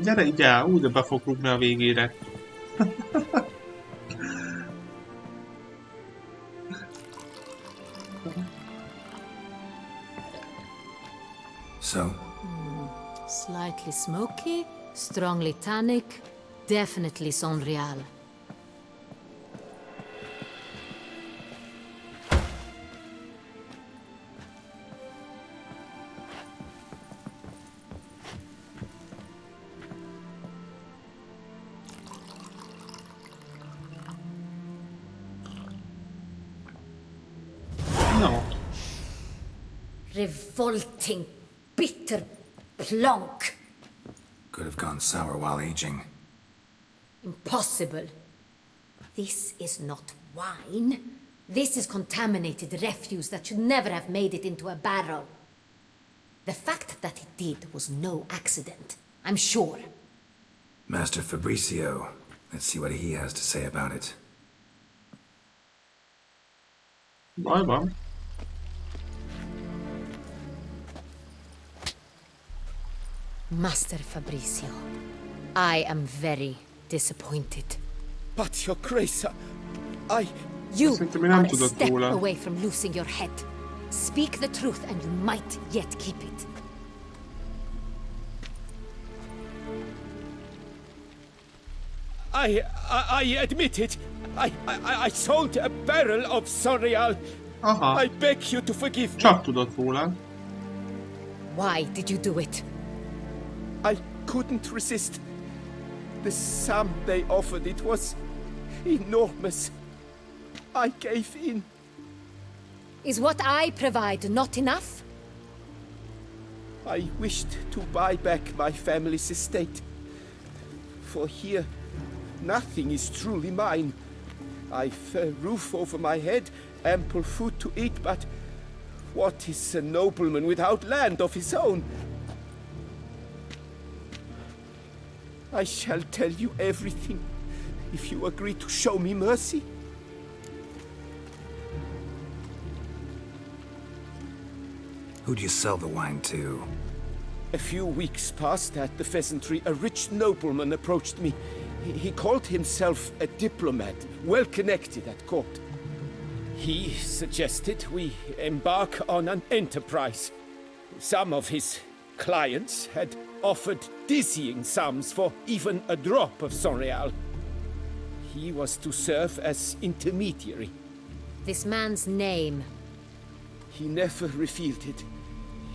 Gyere így el, úgy be fog rúgni a végére. So? Slightly smoky, strongly tannic, definitely Sonreal. No. Revolting, bitter plonk. Could have gone sour while aging. Impossible. This is not wine. This is contaminated refuse that should never have made it into a barrel. The fact that it did was no accident, I'm sure. Master Fabricio. Let's see what he has to say about it. Baj van. Master Fabricio, I am very disappointed. But your grace, I... You Szerintem én are nem a tudok step róla. away from losing your head. Speak the truth and you might yet keep it. I admit it. I sold a barrel of Sonreal. Aha, I beg you to forgive me. csak tudott róla. Why did you do it? I couldn't resist. The sum they offered, it was enormous. I gave in. Is what I provide not enough? I wished to buy back my family's estate. For here, nothing is truly mine. I've a roof over my head, ample food to eat, but what is a nobleman without land of his own? I shall tell you everything if you agree to show me mercy. Who'd you sell the wine to? A few weeks past at the pheasantry, a rich nobleman approached me. He called himself a diplomat, well connected at court. He suggested we embark on an enterprise. Some of his clients had offered dizzying sums for even a drop of Sonreal. He was to serve as intermediary. This man's name. He never revealed it.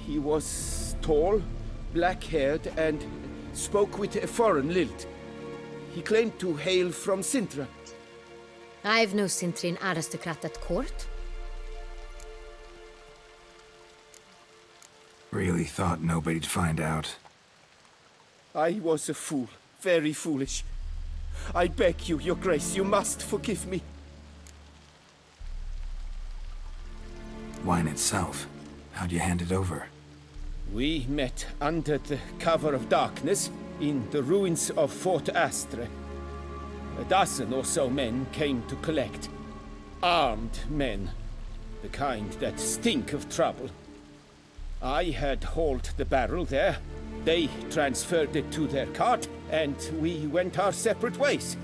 He was tall, black-haired, and spoke with a foreign lilt. He claimed to hail from Sintra. I've no Sintrin aristocrat at court. Really thought nobody'd find out. I was a fool, very foolish. I beg you, your grace, you must forgive me. Wine itself. How'd you hand it over? We met under the cover of darkness in the ruins of Fort Astre. A dozen or so men came to collect. Armed men. The kind that stink of trouble. I had hauled the barrel there. They transferred it to their cart, and we went our separate ways.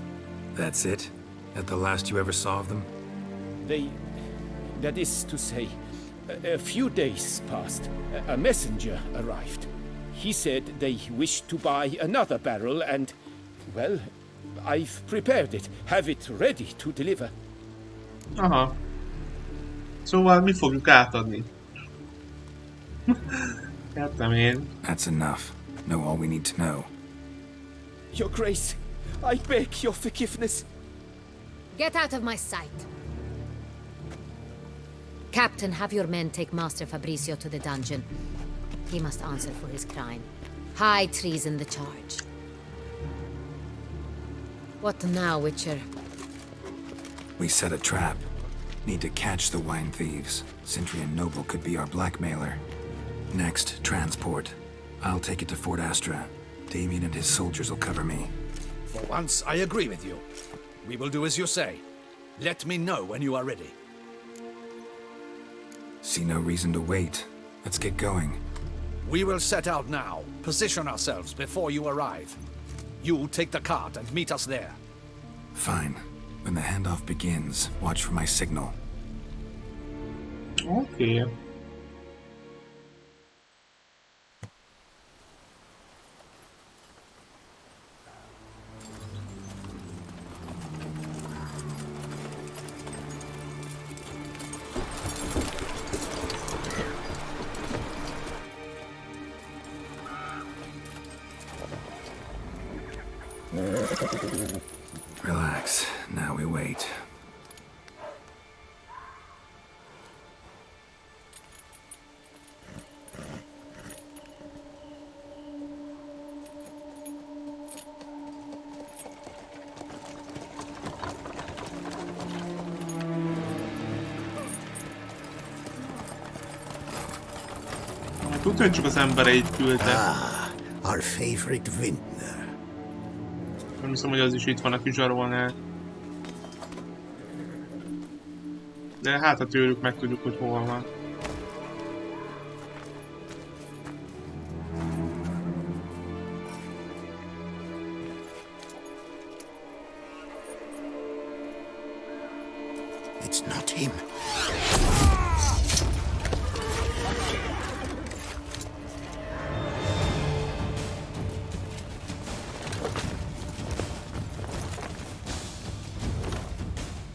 That's it? That the last you ever saw of them? That is to say, a few days passed. A messenger arrived. He said they wished to buy another barrel and, well, I've prepared it. Have it ready to deliver. Aha. Szóval mi fogjuk átadni. Értem én. That's enough. Know all we need to know. Your Grace, I beg your forgiveness. Get out of my sight. Captain, have your men take Master Fabricio to the dungeon. He must answer for his crime. High treason the charge. What now, Witcher? We set a trap. Need to catch the wine thieves. Sintrian Noble could be our blackmailer. Next, transport. I'll take it to Fort Astra. Damien and his soldiers will cover me. For once, I agree with you. We will do as you say. Let me know when you are ready. See no reason to wait. Let's get going. We will set out now. Position ourselves before you arrive. You take the cart and meet us there. Fine. When the handoff begins, watch for my signal. Oké. Relax. Now we wait. Tudja, hogy csak az embereit küldte. Our favorite vintner. Nem hiszem, hogy az is itt van, aki zsarolnál. De hát, ha tőlük megtudjuk, hogy hol van. It's not him.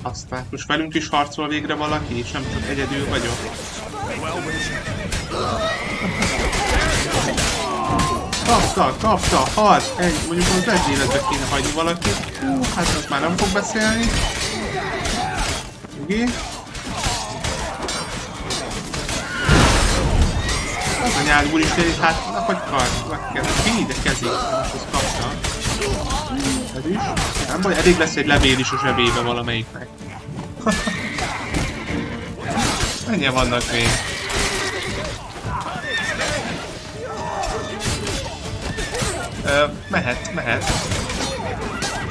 Aztán most velünk is harcol végre valaki, és nem csak egyedül vagyok. Kapta, halt! Mondjuk az egy életbe kéne hagyni valakit. Hát az már nem fog beszélni. Ugye? Az anyád úristen, hát na, hogy védekezik. Most azt kapta. Ez is. Nem baj, elég lesz egy levél is a zsebébe valamelyiknek. Mennyien vannak még? Mehet.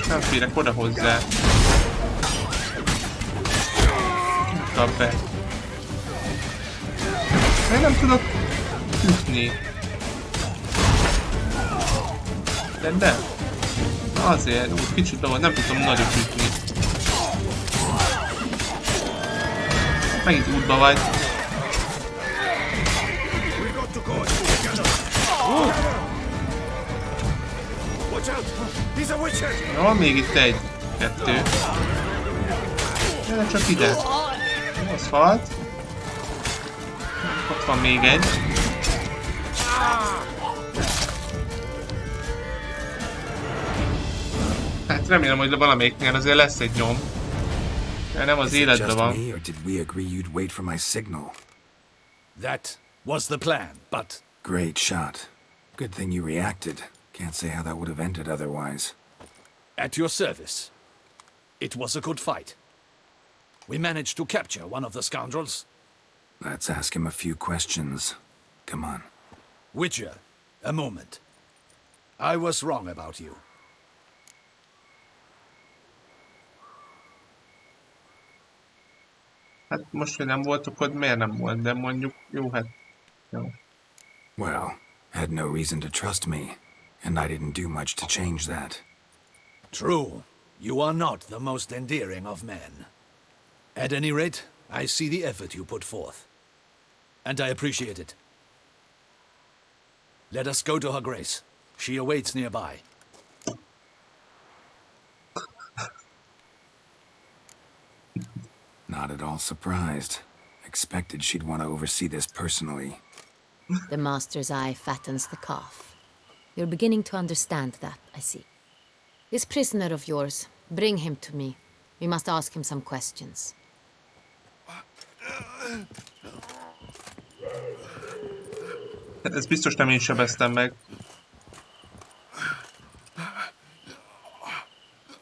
Nem férek oda hozzá. Kap be. Én nem tudok ütni. De. Azért, úgy kicsit volt, nem tudtam nagyobb ütni. Megint útba vagy. Jó, még itt egy, kettő. Gyere csak ide. Az halt. Ott van még egy. Hát remélem, hogy valamelyiknél azért lesz egy nyom. De nem az életben van. Me, or did we agree you'd wait for my signal? That was the plan, but... Great shot. Good thing you reacted. Can't say how that would have ended otherwise. At your service. It was a good fight. We managed to capture one of the scoundrels. Let's ask him a few questions. Come on. Witcher, a moment. I was wrong about you. Hát most, hogy nem voltok ott, miért nem volt? De mondjuk, jó, hát... Jó. Well, had no reason to trust me, and I didn't do much to change that. True. You are not the most endearing of men. At any rate, I see the effort you put forth. And I appreciate it. Let us go to her grace. She awaits nearby. Not at all surprised. Expected she'd want to oversee this personally. The master's eye fattens the calf. You're beginning to understand that, I see. This prisoner of yours, bring him to me. We must ask him some questions. Ez biztos nem én sebeztem meg.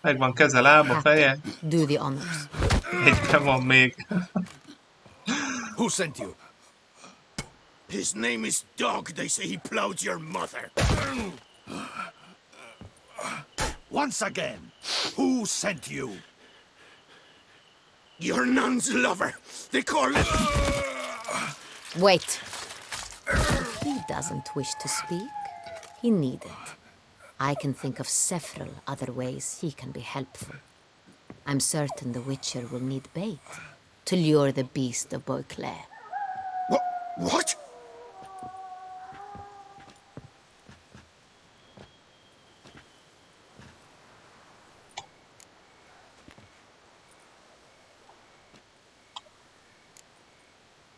Megvan keze, lába, feje. Do the honors. Egyben van még. Who sent you? His name is Dog. They say he plowed your mother. Once again, who sent you? Your nun's lover. They call it... Wait. He doesn't wish to speak, he needn't. I can think of several other ways he can be helpful. I'm certain the Witcher will need bait to lure the beast of Beauclair. What?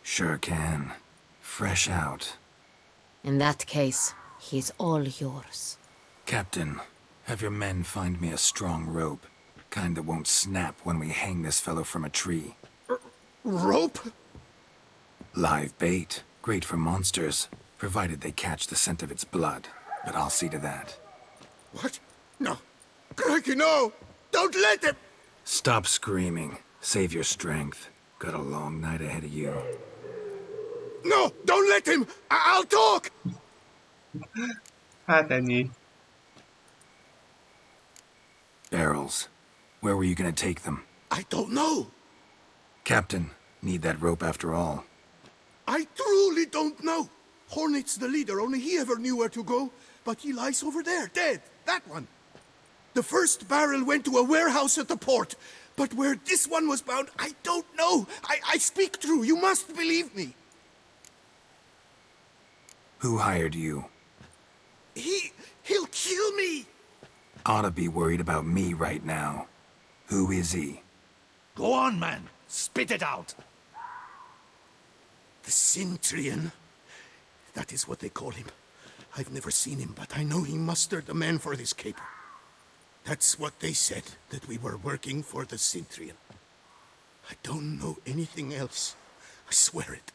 Sure can. Fresh out. In that case, he's all yours. Captain, have your men find me a strong rope. Kind that won't snap when we hang this fellow from a tree. Rope? Live bait. Great for monsters, provided they catch the scent of its blood. But I'll see to that. What? No. Crikey, no! Don't let him! Stop screaming. Save your strength. Got a long night ahead of you. No! Don't let him! I'll talk! Hát ennyi. Barrels. Where were you gonna take them? I don't know. Captain, need that rope after all. I truly don't know. Hornet's the leader, only he ever knew where to go. But he lies over there, dead. That one. The first barrel went to a warehouse at the port. But where this one was bound, I don't know. I speak true. You must believe me. Who hired you? He'll kill me. Oughta be worried about me right now. Who is he? Go on, man. Spit it out. The Centurion. That is what they call him. I've never seen him, but I know he mustered the men for this caper. That's what they said, that we were working for the Centurion. I don't know anything else. I swear it.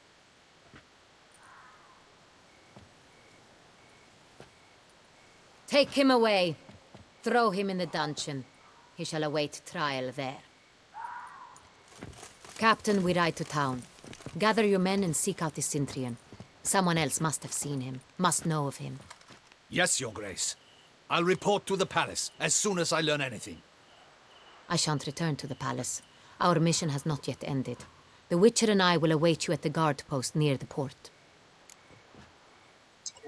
Take him away. Throw him in the dungeon. He shall await trial there. Captain, we ride to town. Gather your men and seek out the Centurion. Someone else must have seen him, must know of him. Yes, Your Grace. I'll report to the palace as soon as I learn anything. I shan't return to the palace. Our mission has not yet ended. The Witcher and I will await you at the guard post near the port.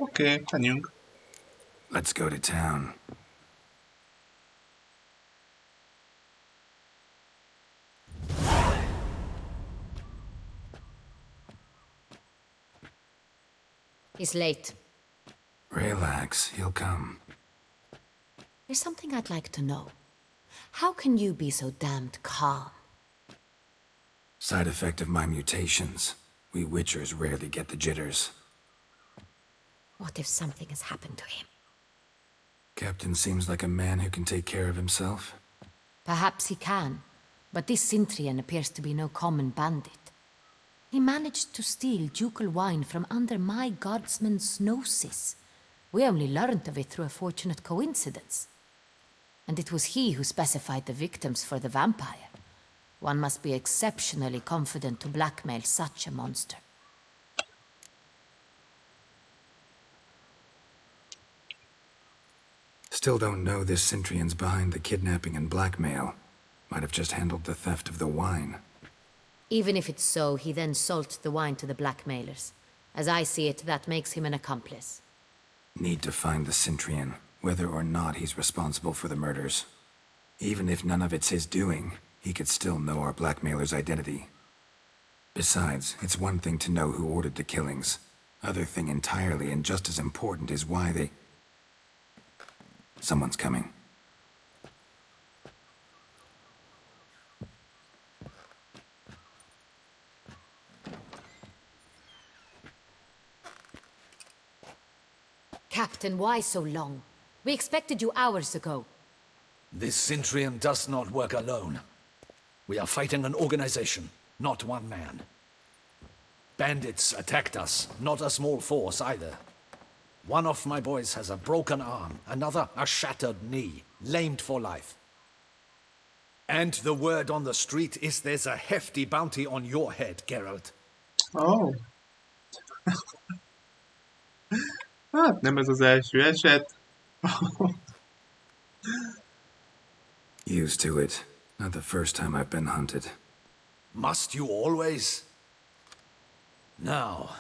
Oké, menjünk. Let's go to town. He's late. Relax, he'll come. There's something I'd like to know. How can you be so damned calm? Side effect of my mutations. We Witchers rarely get the jitters. What if something has happened to him? Captain seems like a man who can take care of himself. Perhaps he can, but this Centurion appears to be no common bandit. He managed to steal ducal wine from under my guardsman's noses. We only learned of it through a fortunate coincidence. And it was he who specified the victims for the vampire. One must be exceptionally confident to blackmail such a monster. Still don't know this Centurion's behind the kidnapping and blackmail. Might have just handled the theft of the wine. Even if it's so, he then sold the wine to the blackmailers. As I see it, that makes him an accomplice. Need to find the Centurion, whether or not he's responsible for the murders. Even if none of it's his doing, he could still know our blackmailer's identity. Besides, it's one thing to know who ordered the killings. Other thing entirely, and just as important, is why they... Someone's coming. Captain, why so long? We expected you hours ago. This Centurion does not work alone. We are fighting an organization, not one man. Bandits attacked us, not a small force either. One of my boys has a broken arm, another a shattered knee, lamed for life. And the word on the street is there's a hefty bounty on your head, Geralt. Oh. Hát nem ez az első eset. Used to it. Not the first time I've been hunted. Must you always? Now,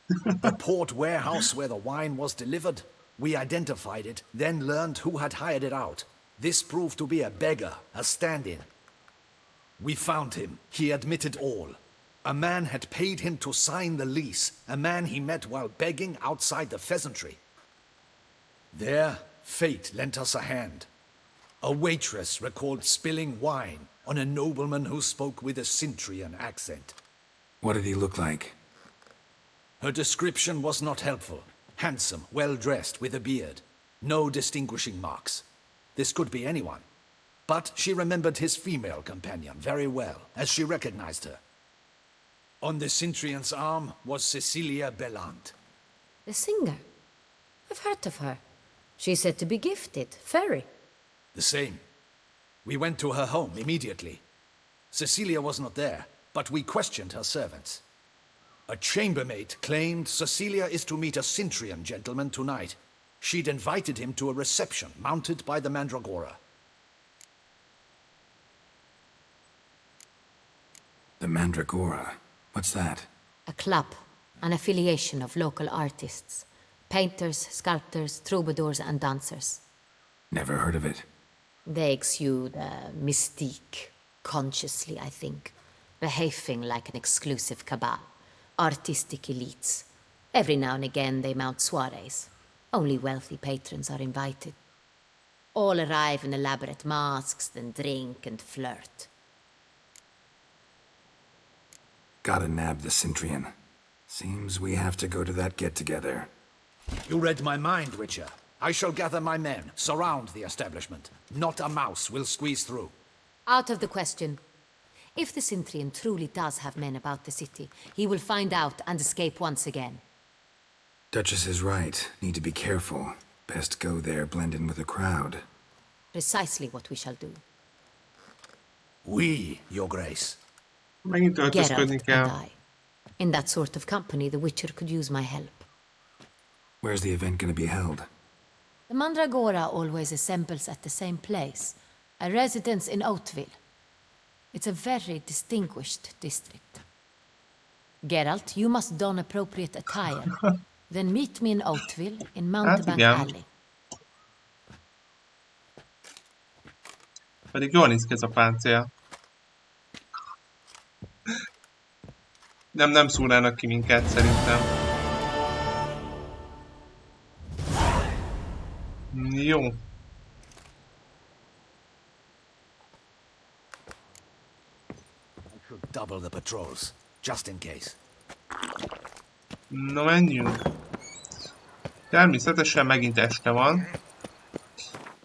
The port warehouse where the wine was delivered. We identified it, then learned who had hired it out. This proved to be a beggar, a stand-in. We found him. He admitted all. A man had paid him to sign the lease, a man he met while begging outside the pheasantry. There, fate lent us a hand. A waitress recalled spilling wine on a nobleman who spoke with a Cintrian accent. What did he look like? Her description was not helpful. Handsome, well-dressed, with a beard. No distinguishing marks. This could be anyone. But she remembered his female companion very well, as she recognized her. On the Cintrian's arm was Cecilia Bellant. The singer. I've heard of her. She's said to be gifted, fairy. The same. We went to her home immediately. Cecilia was not there, but we questioned her servants. A chambermaid claimed Cecilia is to meet a Cintrian gentleman tonight. She'd invited him to a reception mounted by the Mandragora. The Mandragora? What's that? A club, an affiliation of local artists. Painters, sculptors, troubadours and dancers. Never heard of it. They exude mystique, consciously, I think. Behaving like an exclusive cabal. Artistic elites. Every now and again they mount soirees. Only wealthy patrons are invited. All arrive in elaborate masks, then drink and flirt. Gotta nab the Cintrian. Seems we have to go to that get-together. You read my mind, Witcher. I shall gather my men, surround the establishment. Not a mouse will squeeze through. Out of the question. If the Cintrian truly does have men about the city, he will find out and escape once again. Duchess is right. Need to be careful. Best go there, blend in with the crowd. Precisely what we shall do. We, Your Grace. Megint Geralt öltözködni and kell. I. In that sort of company, the Witcher could use my help. Where's the event gonna be held? The Mandragora always assembles at the same place, a residence in Oatville. It's a very distinguished district. Geralt, you must don appropriate attire. Then meet me in Oatville, in Mountebank igen. Alley. Pedig jól néz ki ez a páncél. Nem szúrnának ki minket, szerintem. Jó. Double the patrols, just in case. Na menjünk. Természetesen megint este van.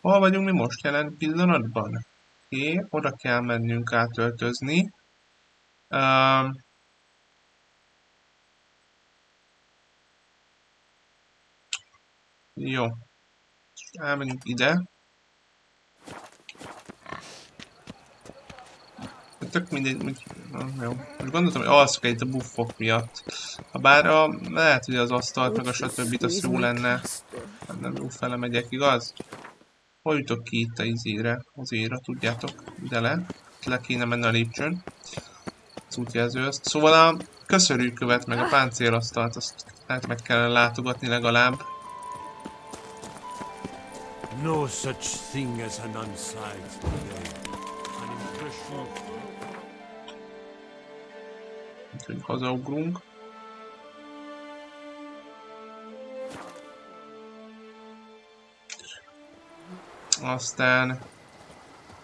Hol vagyunk mi most jelen pillanatban? Oké, oda kell mennünk átöltözni. Jó. Elmegyünk ide. Tök mindegy, jó. Most gondoltam, hogy alszok itt a buffok miatt. Habár lehet, hogy az asztalt, meg a stb. Az jó lenne. Nem jó fele megyek, igaz? Hol jutok ki itt a izére? Az éjra, tudjátok. Ide le kéne menni a lépcsőn. Az útjelzőhöz. Szóval a köszörűkövet, meg a páncélasztalt, azt lehet meg kellene látogatni legalább. No such thing as an unsigned today. An impression. Úgyhogy hazaugrunk. Aztán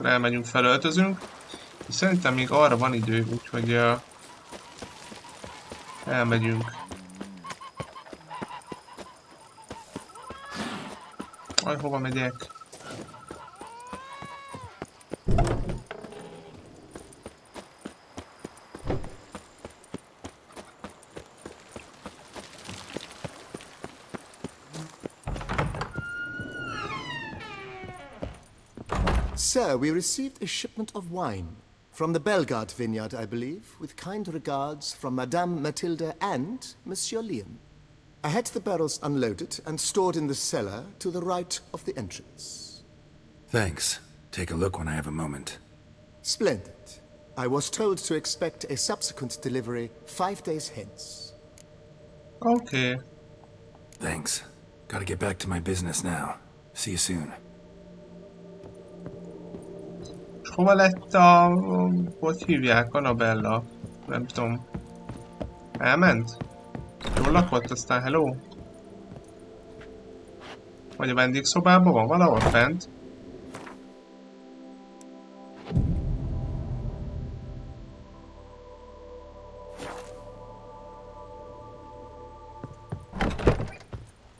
elmegyünk, felöltözünk. És szerintem még arra van idő, úgyhogy elmegyünk. Aj, hova megyek? Sir, we received a shipment of wine from the Bellegarde vineyard, I believe, with kind regards from Madame Matilda and Monsieur Leon. I had the barrels unloaded and stored in the cellar to the right of the entrance. Thanks. Take a look when I have a moment. Splendid. I was told to expect a subsequent delivery 5 days hence. Oké. Thanks. Gotta get back to my business now. See you soon. És hova lett a... hogy hívják? Annabella? Nem tudom. Elment? Jól lakott, aztán hello? Vagy a vendégszobában van valahol fent?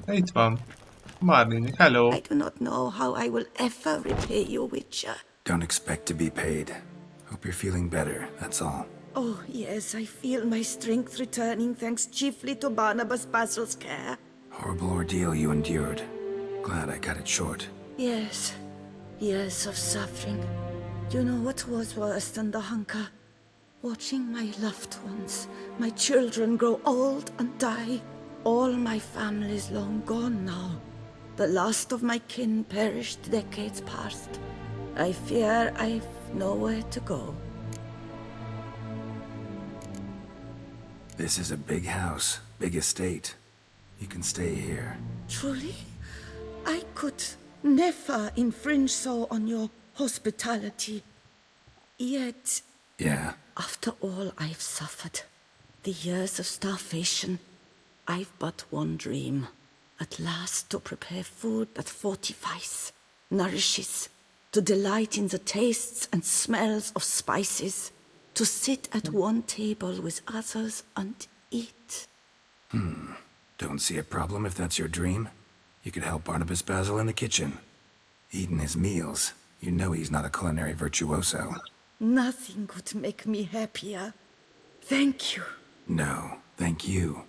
Itt van. Marlene, hello. I do not know how I will ever repay you, Witcher. Don't expect to be paid. Hope you're feeling better, that's all. Oh, yes, I feel my strength returning thanks chiefly to Barnabas Basil's care. Horrible ordeal you endured. Glad I cut it short. Yes, years of suffering. You know what was worse than the hunger? Watching my loved ones, my children grow old and die. All my family's long gone now. The last of my kin perished decades past. I fear I've nowhere to go. This is a big house, big estate. You can stay here. Truly? I could never infringe so on your hospitality. Yet, Yeah, after all I've suffered, the years of starvation, I've but one dream. At last to prepare food that fortifies, nourishes, to delight in the tastes and smells of spices, to sit at one table with others and eat. don't see a problem if that's your dream. You could help Barnabas Basil in the kitchen. Eating his meals. You know he's not a culinary virtuoso. Nothing could make me happier. Thank you. No, thank you.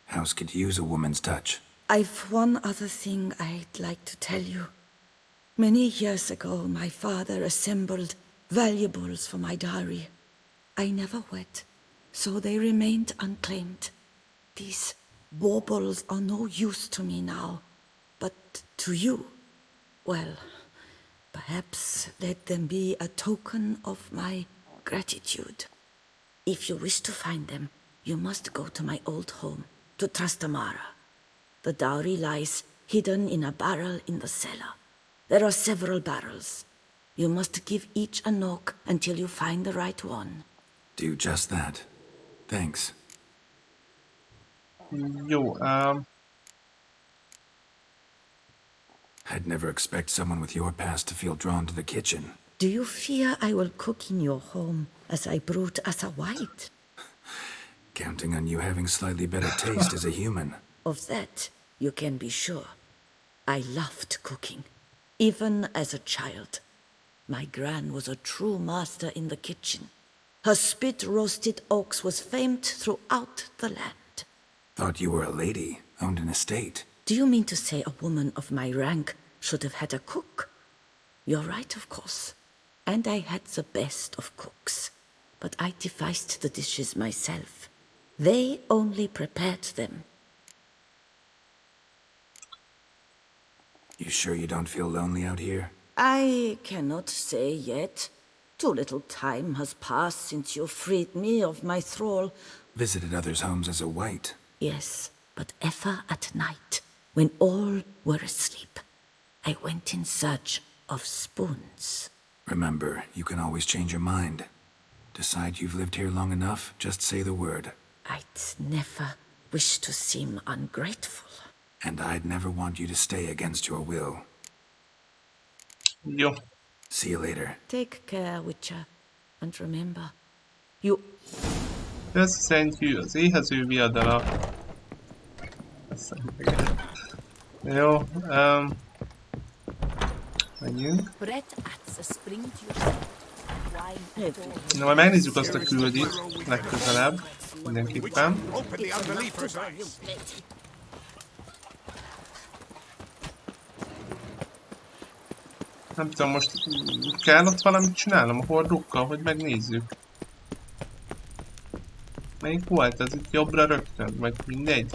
House could use a woman's touch. I've one other thing I'd like to tell you. Many years ago, my father assembled valuables for my dowry. I never wed, so they remained unclaimed. These baubles are no use to me now, but to you, well, perhaps let them be a token of my gratitude. If you wish to find them, you must go to my old home, to Trastamara. The dowry lies hidden in a barrel in the cellar. There are several barrels. You must give each a knock until you find the right one. Do just that. Thanks. Jó, I'd never expect someone with your past to feel drawn to the kitchen. Do you fear I will cook in your home as I brewed as a white? Counting on you having slightly better taste as a human. Of that, you can be sure. I loved cooking, even as a child. My gran was a true master in the kitchen. Her spit-roasted oaks was famed throughout the land. Thought you were a lady, owned an estate. Do you mean to say a woman of my rank should have had a cook? You're right, of course. And I had the best of cooks. But I devised the dishes myself. They only prepared them. You sure you don't feel lonely out here? I cannot say yet. Too little time has passed since you freed me of my thrall. Visited others' homes as a white. Yes, but ever at night, when all were asleep, I went in search of spoons. Remember, you can always change your mind. Decide you've lived here long enough, just say the word. I'd never wish to seem ungrateful. And I'd never want you to stay against your will. jó. See you later. Take care, Witcher, and remember, you... Összeszentjű az éhező viadala. Jó, menjünk. Na, majd megnézzük azt a küldit legközelebb, mindenképpen. Open the unbeliever's eyes. Nem tudom, most kell ott valamit csinálnom a hordókkal, hogy megnézzük. Melyik volt ez? Itt jobbra rögtön? Vagy mindegy?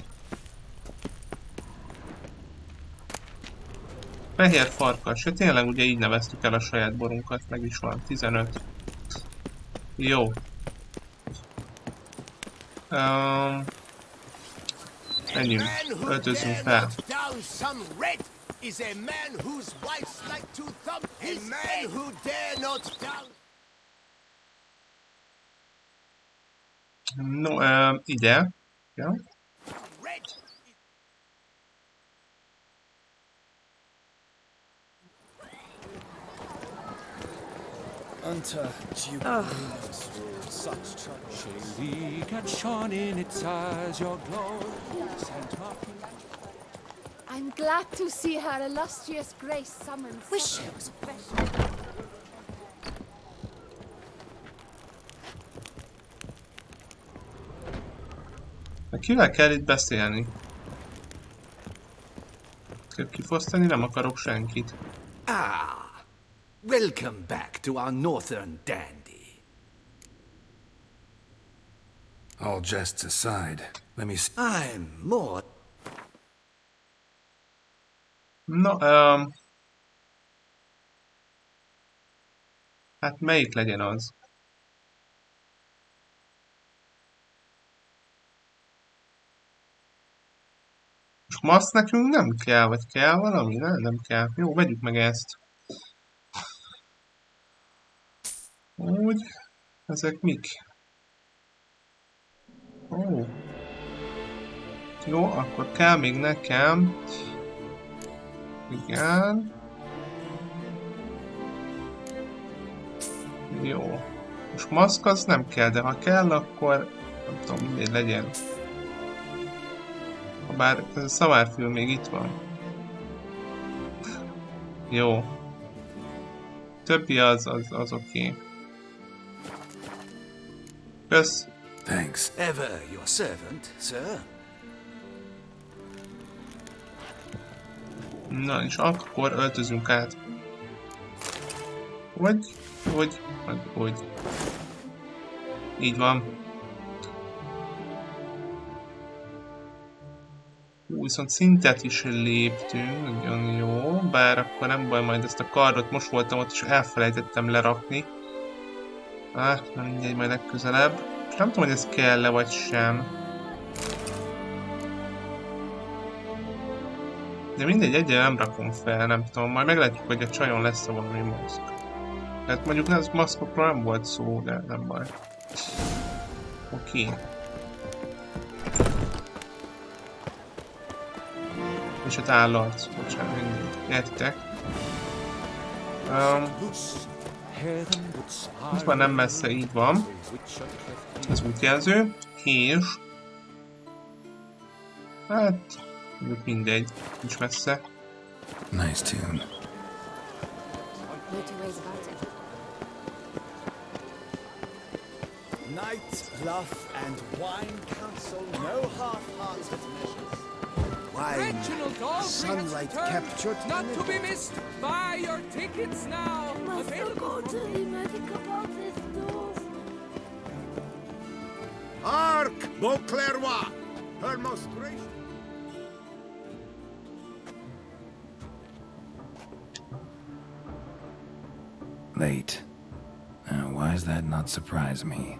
Fehér farkas. Ja, tényleg ugye így neveztük el a saját borunkat. Meg is van. 15. Jó. Menjünk, öltözzünk fel. Is a man whose wives like to thump his man who dare not down. No, ide. Ja. Unto Jubilees will such trouble. Shady cat shone in its eyes, your glow. Sent mocking. I'm glad to see her illustrious grace summons. Wish such I was special. Kivel kell itt beszélni? Kifosztani nem akarok senkit. Ah, welcome back to our northern dandy. All jests aside, let me see. I'm more... No, hát melyik legyen az? Most maszk nekünk nem kell, vagy kell valami? Nem kell. Jó, vegyük meg ezt. Úgy. Ezek mik? Ó. Jó, akkor kell még nekem. Igen. Jó. Most maszk az nem kell, de ha kell, akkor nem tudom, mindegy legyen. Bár ez a szamárfül még itt van. Jó. Többi az oké. Kösz. Thanks. Ever your servant, sir. Na és akkor öltözünk át. Vagy. Így van. Viszont szintet is léptünk, nagyon jó, bár akkor nem baj, majd ezt a kardot most voltam ott, és elfelejtettem lerakni. Hát, nem mindegy, majd legközelebb. És nem tudom, hogy ez kell-e, vagy sem. De mindegy, egyre nem rakom fel, nem tudom, majd meglátjuk, hogy a csajon lesz-e valami maszk. Hát mondjuk ez maszkokról nem volt szó, de nem baj. Oké. És ott áll arc, bocsánat, mindig. Értitek? Itt van nem messze, így van. Ez útjelző. És... hát... mondjuk mindegy, nincs messze. Nice tune. No two ways about it. Night, bluff, and wine counsel no half-hearted measures. Wine, sunlight captured, Not to be missed. Buy your tickets now. Must go to the medical about this door. Hark, Beauclerc! Her most gracious... Late. Why does that not surprise me?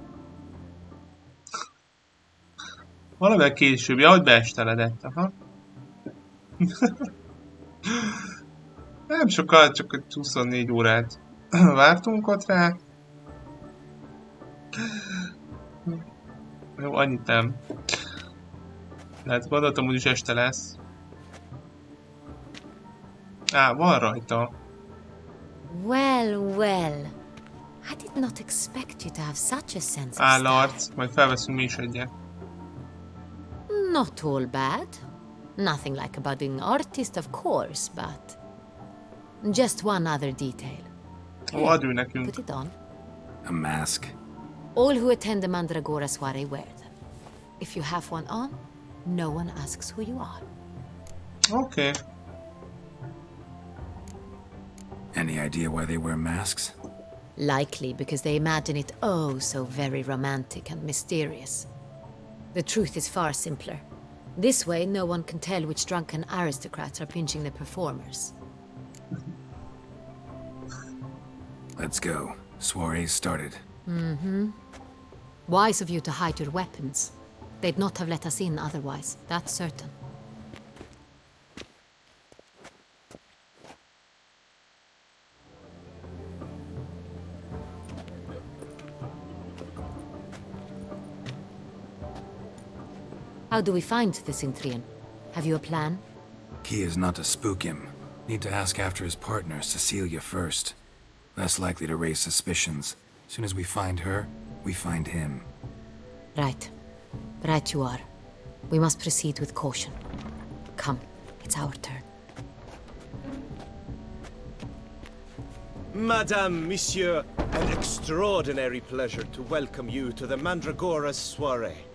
Valamivel később, ja, hogy beesteledett, aha. Nem sokkal, csak 24 órát vártunk ott rá. Jó, annyit nem. Lehet, gondoltam, hogy is este lesz. Van rajta. Well. I did not expect you to have such a sense of Áll style. arc, majd felveszünk mi is egyet. Not all bad. Nothing like a budding artist, of course, but... just one other detail. Ó, add ő nekünk. Put it on. A mask? All who attend the Mandragora soiree wear them. If you have one on, no one asks who you are. Oké. Any idea why they wear masks? Likely because they imagine it oh so very romantic and mysterious. The truth is far simpler. This way, no one can tell which drunken aristocrats are pinching the performers. Let's go. Soiree's started. Wise of you to hide your weapons. They'd not have let us in otherwise, that's certain. How do we find the Cintrian? Have you a plan? Key is not to spook him. Need to ask after his partner, Cecilia, first. Less likely to raise suspicions. Soon as we find her, we find him. Right. Right you are. We must proceed with caution. Come, it's our turn. Madame, Monsieur, an extraordinary pleasure to welcome you to the Mandragora's soiree.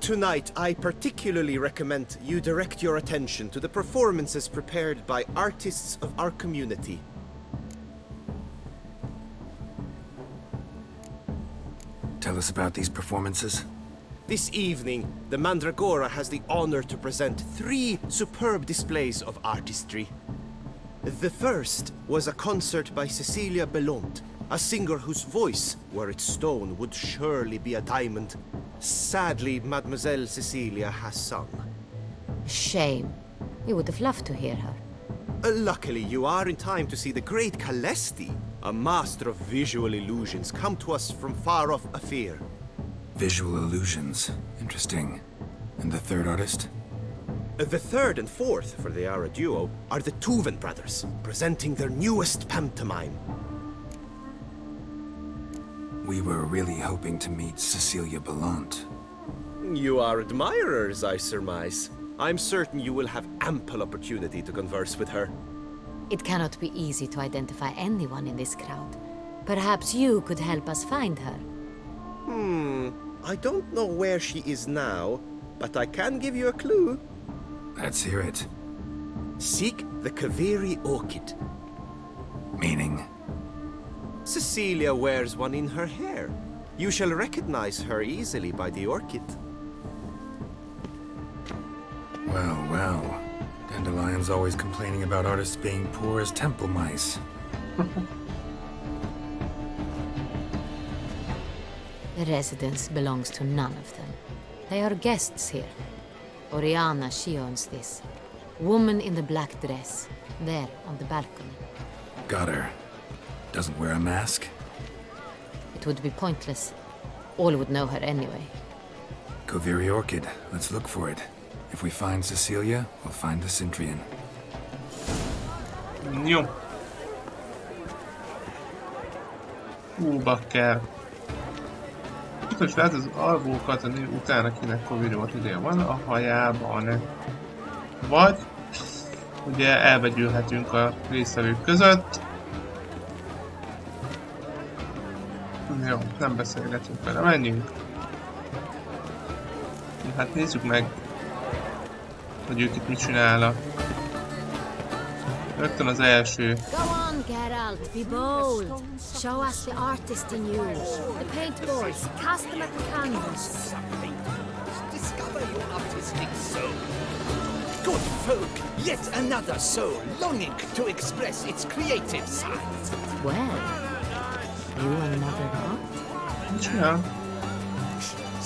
Tonight, I particularly recommend you direct your attention to the performances prepared by artists of our community. Tell us about these performances. This evening, the Mandragora has the honor to present 3 superb displays of artistry. The first was a concert by Cecilia Bellont, a singer whose voice, were it stone, would surely be a diamond. Sadly, Mademoiselle Cecilia has sung. Shame. We would have loved to hear her. Luckily, you are in time to see the great Calesti, a master of visual illusions, come to us from far off Afir. Visual illusions. Interesting. And the third artist? The third and fourth, for they are a duo, are the Tuven brothers, presenting their newest pantomime. We were really hoping to meet Cecilia Bellont. You are admirers, I surmise. I'm certain you will have ample opportunity to converse with her. It cannot be easy to identify anyone in this crowd. Perhaps you could help us find her. I don't know where she is now, but I can give you a clue. Let's hear it. Seek the Kaveri orchid. Meaning? Cecilia wears one in her hair. You shall recognize her easily by the orchid. Well, well. Dandelion's always complaining about artists being poor as temple mice. The residence belongs to none of them. They are guests here. Oriana, she owns this. Woman in the black dress, there on the balcony. Got her. Doesn't wear a mask? It would be pointless. All would know her anyway. Kaveri orchid. Let's look for it. If we find Cecilia, we'll find the Cintrian. Jó. Bakker. Biztos lehet az alvókat a nő után, akinek Kaveri orchidéja van a hajában. Vagy ugye elvegyülhetünk a résztvevők között. Jó, nem beszélgetünk vele, menjünk. Hát nézzük meg, hogy ők itt mit csinálnak. Rögtön az első. Go on, Geralt, be bold. Show us the artist in you. The paintballs, cast them at the canvas. Discover your artistic soul. Good folk, yet another soul longing to express its creative side. Well, you another art? Mit csinál?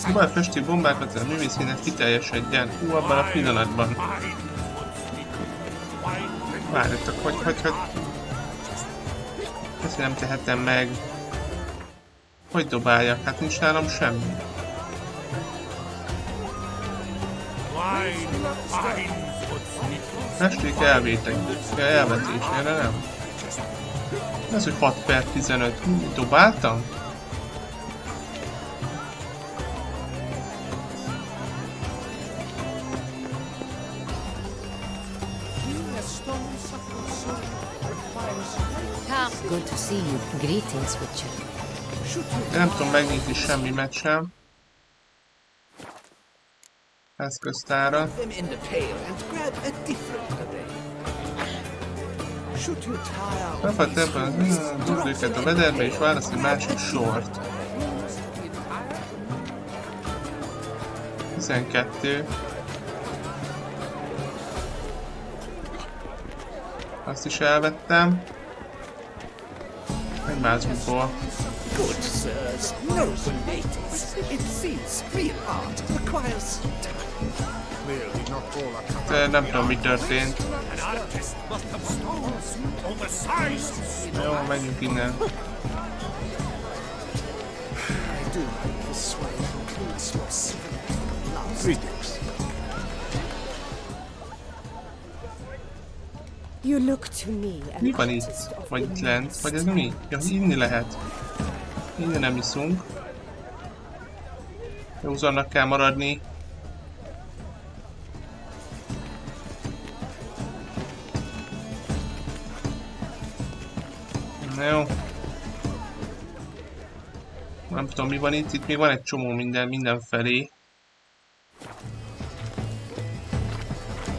Próbál festi bombákat, a művészének kiteljesedjen. Abban a pillanatban. Várjatok, hogy... Ezt nem tehetem meg. Hogy dobáljak? Hát nincs nálam semmi. Festék elvetésére, nem? Ez, hogy 6/15. Dobáltam? Good to see you. Greetings, Witcher. Nem tudom megnyitni semmi meccsen. Eszköztára. Rafadt ebben dobd őket a mederbe és válasz egy másik sort. 12. Azt is elvettem. Egymásból. Good sirs, noble ladies, it seems real art requires time. Clearly not all a Nem tudom, mi történt. An artist must have stones or the size. Jó, menjünk innen. I do hope this swine concludes your secret. Greetings. You look to me Mi an van itt? artist of Vagy itt lent? Vagy ez mi? Ja, inni lehet. Innen nem iszunk. Józannak kell maradni. Na jó. Nem tudom, mi van itt. Itt még van egy csomó mindenfelé.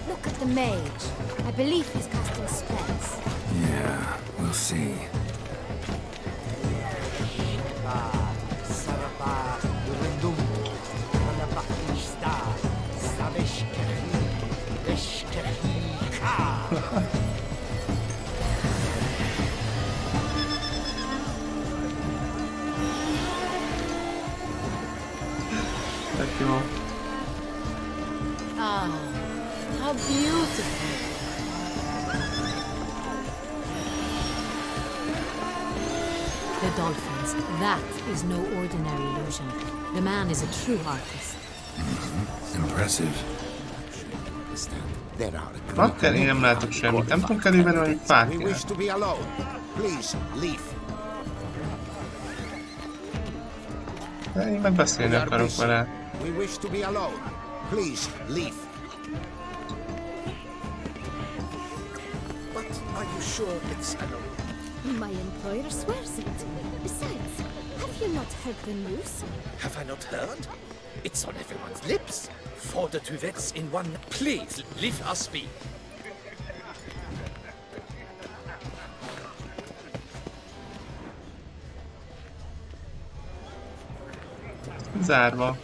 Look at the mage. I believe he's casting spells. Yeah, we'll see. Tök jó. Ah, how beautiful. The dolphins. That is no ordinary illusion. The man is a true artist. Impressive. There are Bakker, én nem látok semmit. Nem tudunk elővenni, hogy We fákját. wish to be alone. Please, leave. De én meg beszélni akarok vele. We wish to be alone. Please, leave. But are you sure it's alone? My employer swears it. Besides, have you not heard the news? Have I not heard? It's on everyone's lips. For the two vets in one. Please, leave us be. Zárva.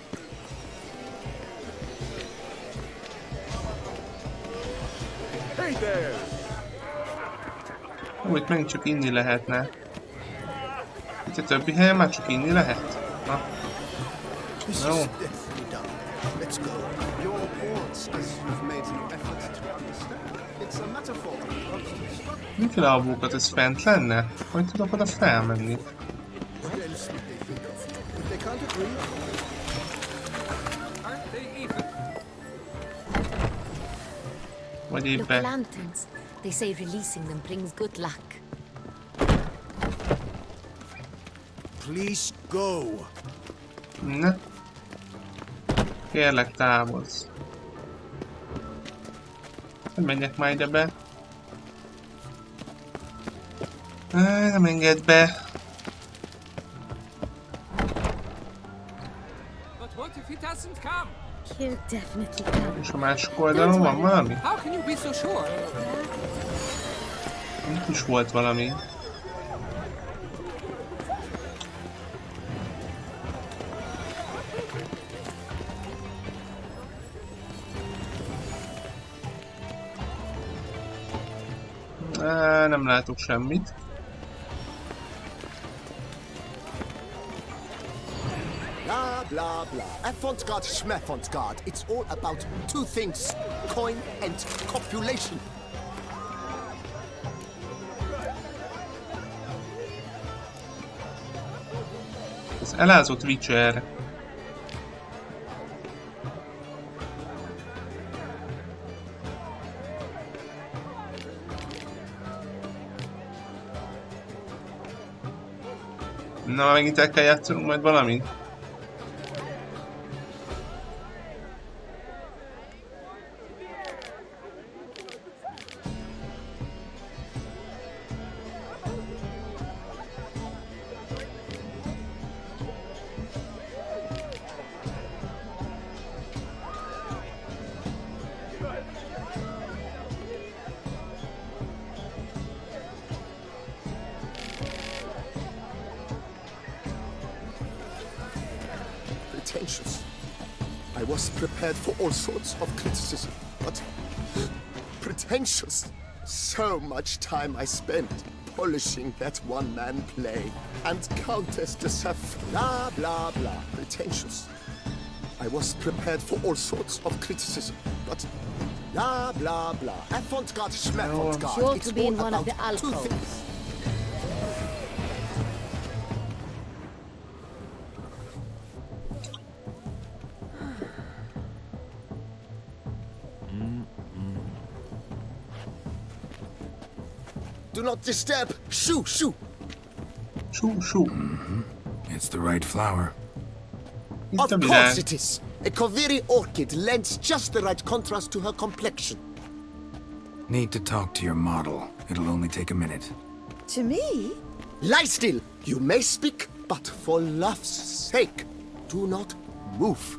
Hey there! Ó, itt megint csak inni lehetne. Itt a többi helyen már csak inni lehet? Na. This No. is definitely done. Let's go. Your reports, as you've made an effort to understand. It's a metaphor. Miféle abókat, ez fent lenne? Hogy tudok oda felmenni? If they can't agree, Vagy Look, éppen... lanterns. They say releasing them brings good luck. please go. Ne? Kérlek, távozz. Nem menjek már ide be. Nem engedd be. But what if he doesn't come? He'll definitely come. És a másik oldalon van valami? How can you be so sure? Itt is volt valami. Nem látok semmit. Blah, blah, blah. Avant-garde, schmavant-garde. It's all about two things. Coin and copulation. Ez elázott Witcher. Na, megint el kell játszanunk majd valamit? Pretentious. I was prepared for all sorts of criticism, but pretentious. So much time I spent polishing that one-man play. And Countess de Saf, blah, blah, blah, pretentious. I was prepared for all sorts of criticism, but blah, blah, blah. Avant-garde, schmavant-garde. She ought It's to be in all one of the about two alcoves. things. Do not disturb. Shoo, shoo. Shoo, shoo. It's the right flower. Of course it is. A Kaviri orchid lends just the right contrast to her complexion. Need to talk to your model. It'll only take a minute. To me? Lie still. You may speak, but for love's sake, do not move.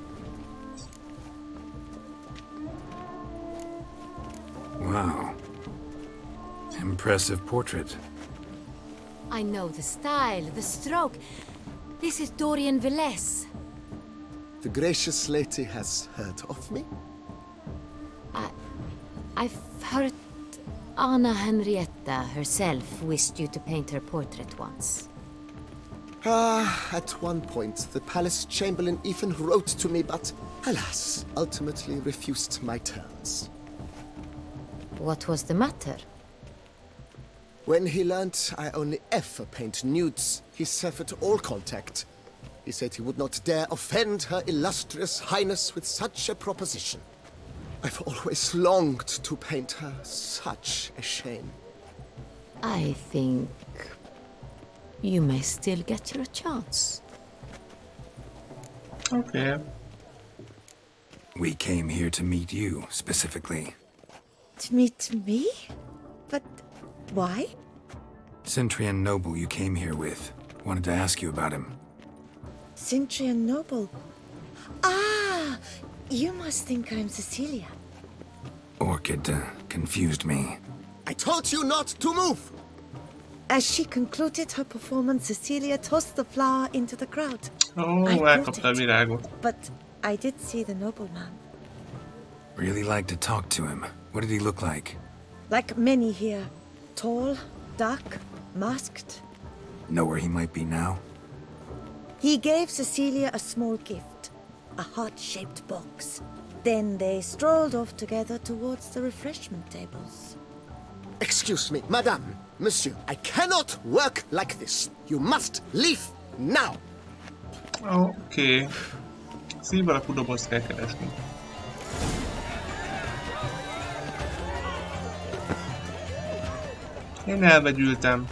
Wow. Impressive portrait. I know the style, the stroke. This is Dorian Velez. The gracious lady has heard of me? I've heard Anna Henrietta herself wished you to paint her portrait once. At one point, the palace chamberlain even wrote to me, but alas, ultimately refused my terms. What was the matter? When he learned I only ever paint nudes, he severed all contact. He said he would not dare offend her illustrious highness with such a proposition. I've always longed to paint her. Such a shame. I think you may still get your chance. Okay. We came here to meet you, specifically. To meet me? But why? Centrian Noble you came here with. Wanted to ask you about him. Centrian Noble. Ah! You must think I'm Cecilia. Orchid confused me. I told you not to move! As she concluded her performance, Cecilia tossed the flower into the crowd. Ó, I elkapta a caught it. virágot. But I did see the nobleman. Really like to talk to him. What did he look like? Like many here. Tall, dark, masked. Know where he might be now? He gave Cecilia a small gift, a heart-shaped box. Then they strolled off together towards the refreshment tables. Excuse me, madame, monsieur, I cannot work like this. You must leave now. Oké. Szív alakú dobozt kell keresni. Én elvegyültem.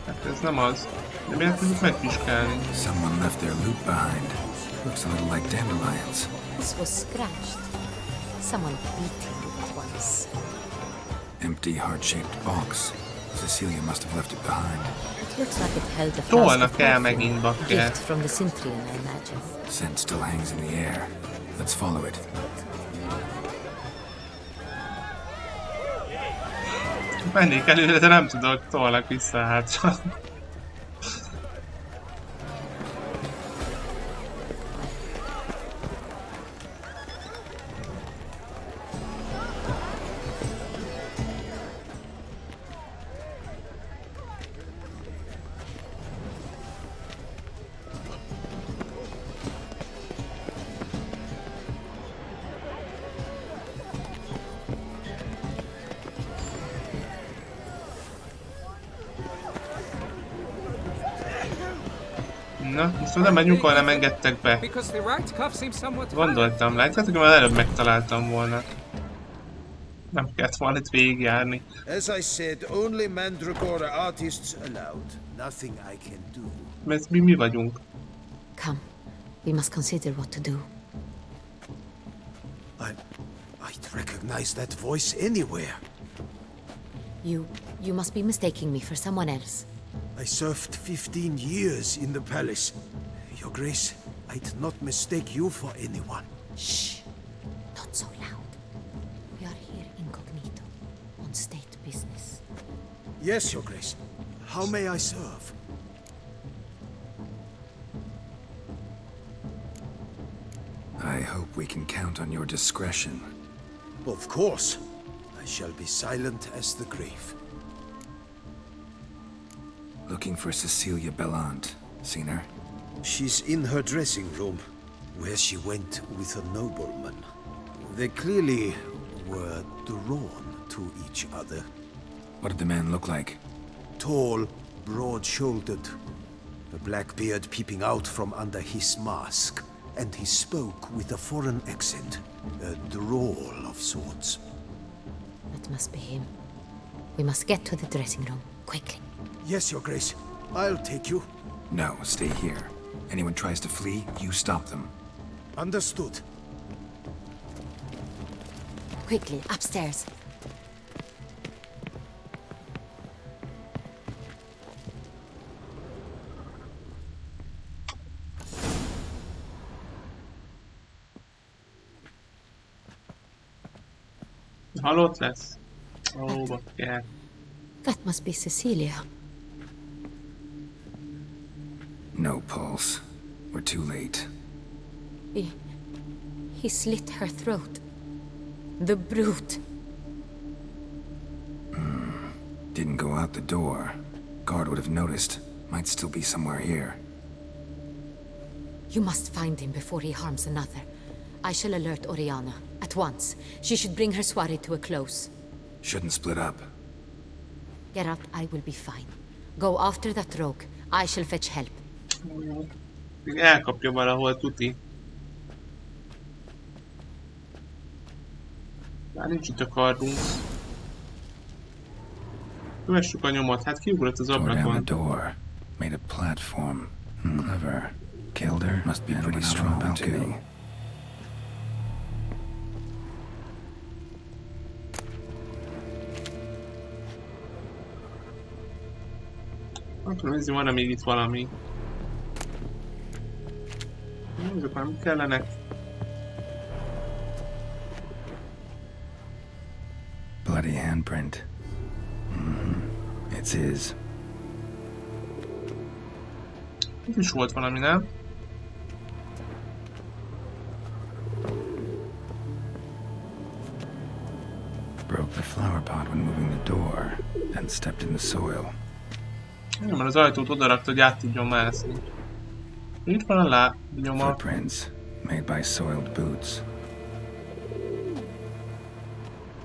Hát ez nem az. De miért tudjuk megvizsgálni? Someone left their loot behind. Looks a little like dandelions. This was scratched. Someone beat him with it once. Empty heart-shaped box. Cecilia must have left it behind. It looks like it held a flask Tolnak of el perfume. megint, A bakker. gift from the Cintrian, I imagine. Scent still hangs in the air. Let's follow it. Mennék előre, de nem tudok, tolnak vissza hátra. Na, most oda megyünk, ahol nem engedtek be. Gondoltam, látjátok, hogy már előbb megtaláltam volna. Nem kellett volna itt végigjárni. As I said, only Mandragora artists allowed. Nothing I can do. Mert mi vagyunk? Come, we must consider what to do. I'd recognize that voice anywhere. You must be mistaking me for someone else. I served 15 years in the palace. Your Grace, I'd not mistake you for anyone. Shh! Not so loud. We are here incognito, on state business. Yes, Your Grace. How may I serve? I hope we can count on your discretion. Of course. I shall be silent as the grave. Looking for Cecilia Bellant. Seen her? She's in her dressing room, where she went with a nobleman. They clearly were drawn to each other. What did the man look like? Tall, broad-shouldered, a black beard peeping out from under his mask, and he spoke with a foreign accent, a drawl of sorts. That must be him. We must get to the dressing room, quickly. Yes, Your Grace. I'll take you. No, stay here. Anyone tries to flee, you stop them. Understood. Quickly, upstairs. Halott lesz. Ó, bakker. That must be Cecilia. No pulse. We're too late. He slit her throat. The brute. Didn't go out the door. Guard would have noticed. Might still be somewhere here. You must find him before he harms another. I shall alert Oriana. At once. She should bring her soirée to a close. Shouldn't split up. Geralt, I will be fine. Go after that rogue. I shall fetch help. Elkapja valahol, tuti. Már nincs itt a kardunk. Kövessük a nyomot, hát kiugrott az Tore down the ablakon. door. Made a platform. Clever. Killed her. Must be pretty strong too. Akkor nézzük, van-e még itt valami. Ezek már mit kellenek? Bloody handprint. It's his. Itt is volt valami, nem? Broke the flower pot when moving the door, then stepped in the soil. Nem, mert az ajtót odarakta, hogy át tudjon mászni. Itt van a lábnyoma. Footprints made by soiled boots.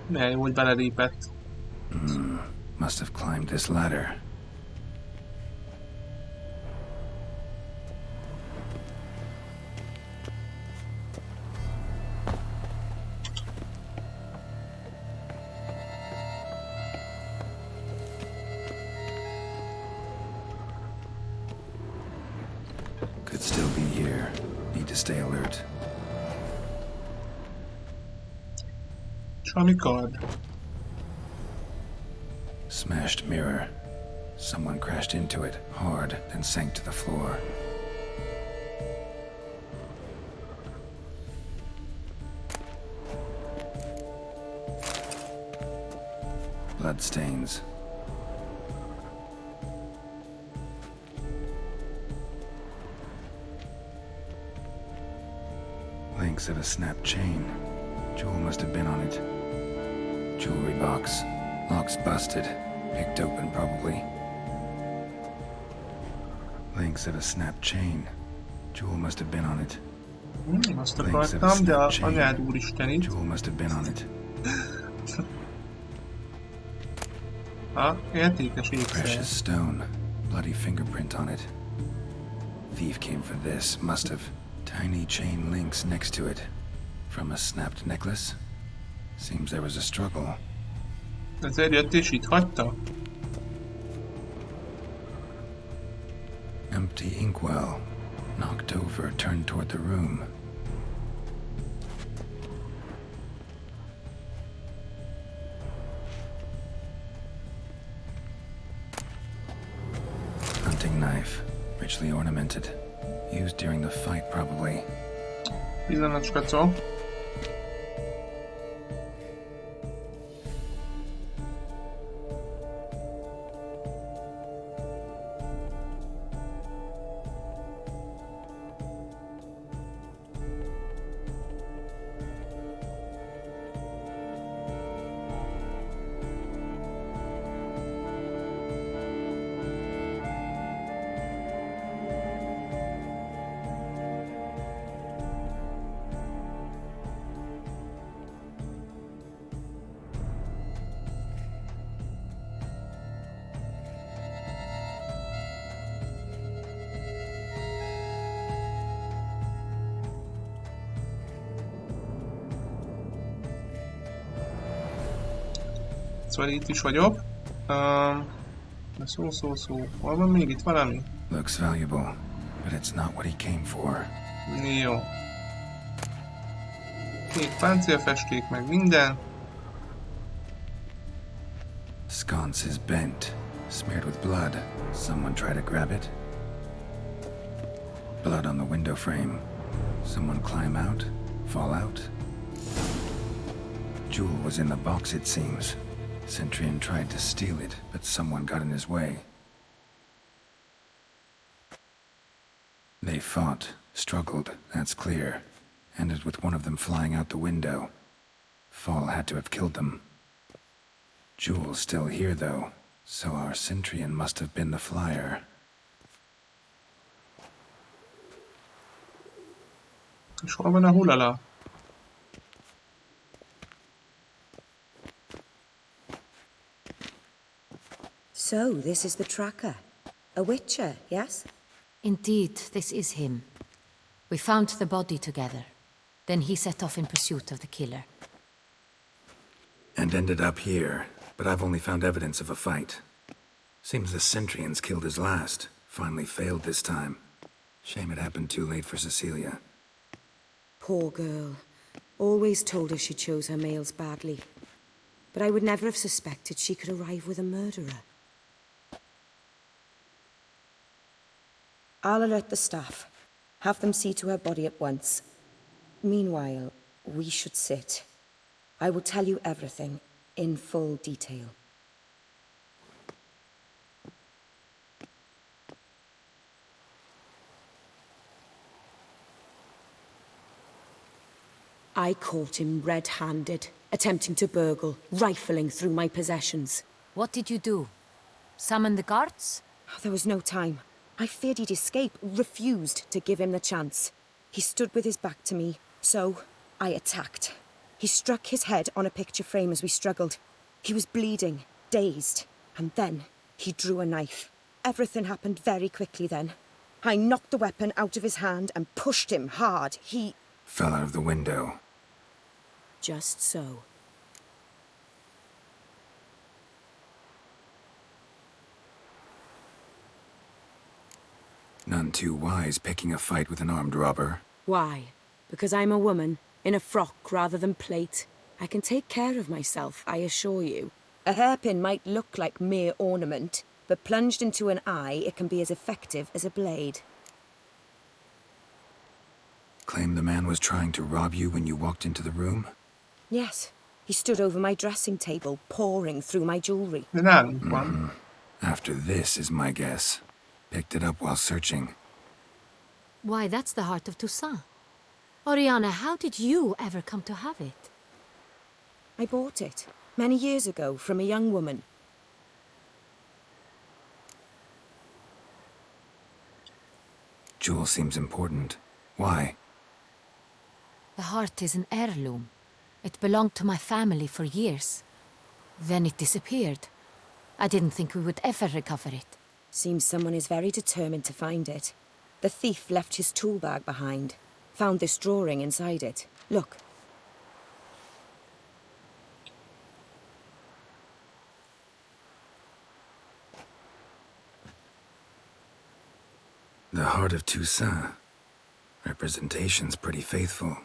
Milyen jó, hogy belelépett. Must have climbed this ladder. Could still be here. Need to stay alert. Semmi kard. Smashed mirror. Someone crashed into it hard, then sank to the floor. Bloodstains. Links of a snapped chain. Jewel must have been on it. Jewelry box. Lock's busted. Picked open, probably. Links of a snapped chain. Jewel must have been on it. Azt akartam, de a anyád úristen itt. Jewel must have been on it. Értékes ékszer. Precious stone. Bloody fingerprint on it. Thief came for this. Must have. Tiny chain links next to it. From a snapped necklace. Seems there was a struggle. Ezért jött és itt hagyta? Empty inkwell. Knocked over, turned toward the room. Hunting knife. Richly ornamented. Used during the fight, probably. Pillanatska, co? Szóval itt is vagyok. Szó. Hol van még itt valami? Looks valuable, but it's not what he came for. Jó. Még páncélfesték, meg minden. Sconce is bent, smeared with blood. Someone try to grab it? Blood on the window frame. Someone climb out? Fall out? Jewel was in the box, it seems. Centurion tried to steal it, but someone got in his way. They fought, struggled, that's clear. Ended with one of them flying out the window. Fall had to have killed them. Jewel's still here, though, so our Centurion must have been the flyer. És hol van a hulala? So, this is the tracker. A witcher, yes? Indeed, this is him. We found the body together. Then he set off in pursuit of the killer. And ended up here, but I've only found evidence of a fight. Seems the Centurions killed his last. Finally failed this time. Shame it happened too late for Cecilia. Poor girl. Always told her she chose her males badly. But I would never have suspected she could arrive with a murderer. I'll alert the staff. Have them see to her body at once. Meanwhile, we should sit. I will tell you everything, in full detail. I caught him red-handed, attempting to burgle, rifling through my possessions. What did you do? Summon the guards? There was no time. I feared he'd escape, refused to give him the chance. He stood with his back to me, so I attacked. He struck his head on a picture frame as we struggled. He was bleeding, dazed, and then he drew a knife. Everything happened very quickly then. I knocked the weapon out of his hand and pushed him hard. He fell out of the window. Just so. None too wise picking a fight with an armed robber. Why? Because I'm a woman, in a frock rather than plate. I can take care of myself, I assure you. A hairpin might look like mere ornament, but plunged into an eye, it can be as effective as a blade. Claim the man was trying to rob you when you walked into the room? Yes. He stood over my dressing table, pouring through my jewelry. After this is my guess. Picked it up while searching. Why, that's the heart of Toussaint. Oriana, how did you ever come to have it? I bought it, many years ago, from a young woman. Jewel seems important. Why? The heart is an heirloom. It belonged to my family for years. Then it disappeared. I didn't think we would ever recover it. Seems someone is very determined to find it. The thief left his tool bag behind. Found this drawing inside it. Look. The heart of Toussaint. Representation's pretty faithful.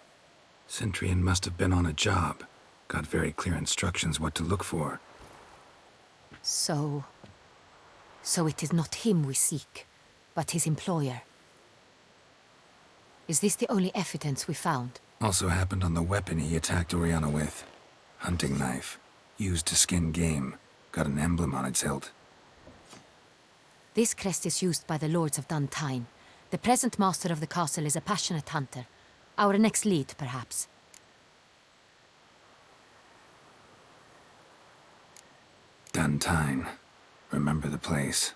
Centurion must have been on a job. Got very clear instructions what to look for. So it is not him we seek, but his employer. Is this the only evidence we found? Also happened on the weapon he attacked Oriana with. Hunting knife. Used to skin game. Got an emblem on its hilt. This crest is used by the lords of Duntine. The present master of the castle is a passionate hunter. Our next lead, perhaps. Duntine. Remember the place.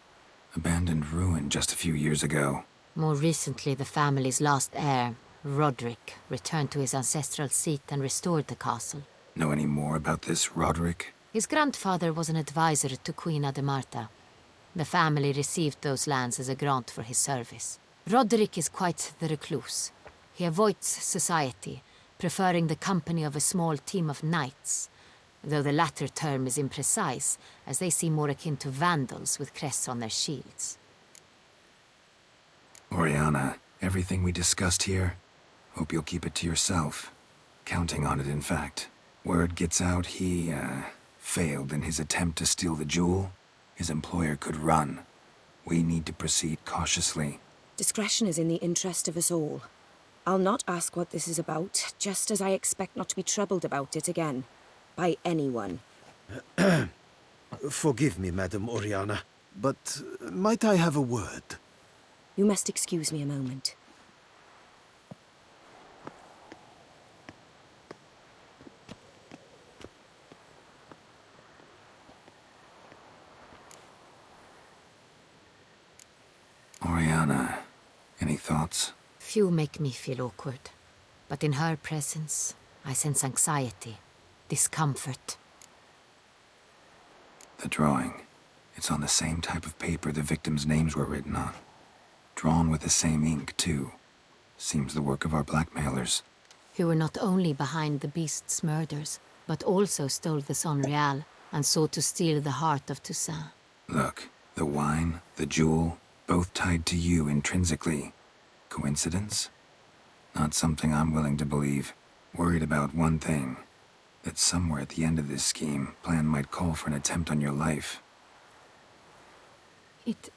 Abandoned ruin just a few years ago. More recently, the family's last heir, Roderick, returned to his ancestral seat and restored the castle. Know any more about this Roderick? His grandfather was an advisor to Queen Ademarta. The family received those lands as a grant for his service. Roderick is quite the recluse. He avoids society, preferring the company of a small team of knights. though the latter term is imprecise, as they seem more akin to vandals with crests on their shields. Oriana, everything we discussed here, hope you'll keep it to yourself. Counting on it, in fact. Word gets out he, failed in his attempt to steal the jewel. His employer could run. We need to proceed cautiously. Discretion is in the interest of us all. I'll not ask what this is about, just as I expect not to be troubled about it again. By anyone. Forgive me, Madam Oriana, but might I have a word? You must excuse me a moment. Oriana, any thoughts? Few make me feel awkward, but in her presence, I sense anxiety, discomfort. The drawing. It's on the same type of paper the victims' names were written on. Drawn with the same ink, too. Seems the work of our blackmailers. Who were not only behind the beast's murders, but also stole the Son Real and sought to steal the heart of Toussaint. Look, the wine, the jewel, both tied to you intrinsically. Coincidence? Not something I'm willing to believe. Worried about one thing. That somewhere at the end of this scheme, plan might call for an attempt on your life. It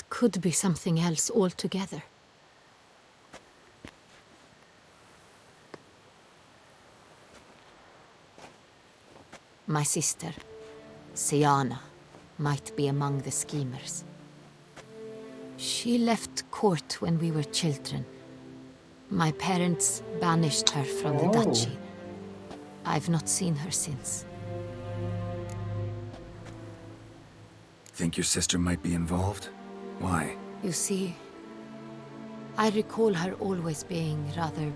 could be something else altogether. My sister, Siana, might be among the schemers. She left court when we were children. My parents banished her from the duchy. I've not seen her since. Think your sister might be involved? Why? You see, I recall her always being rather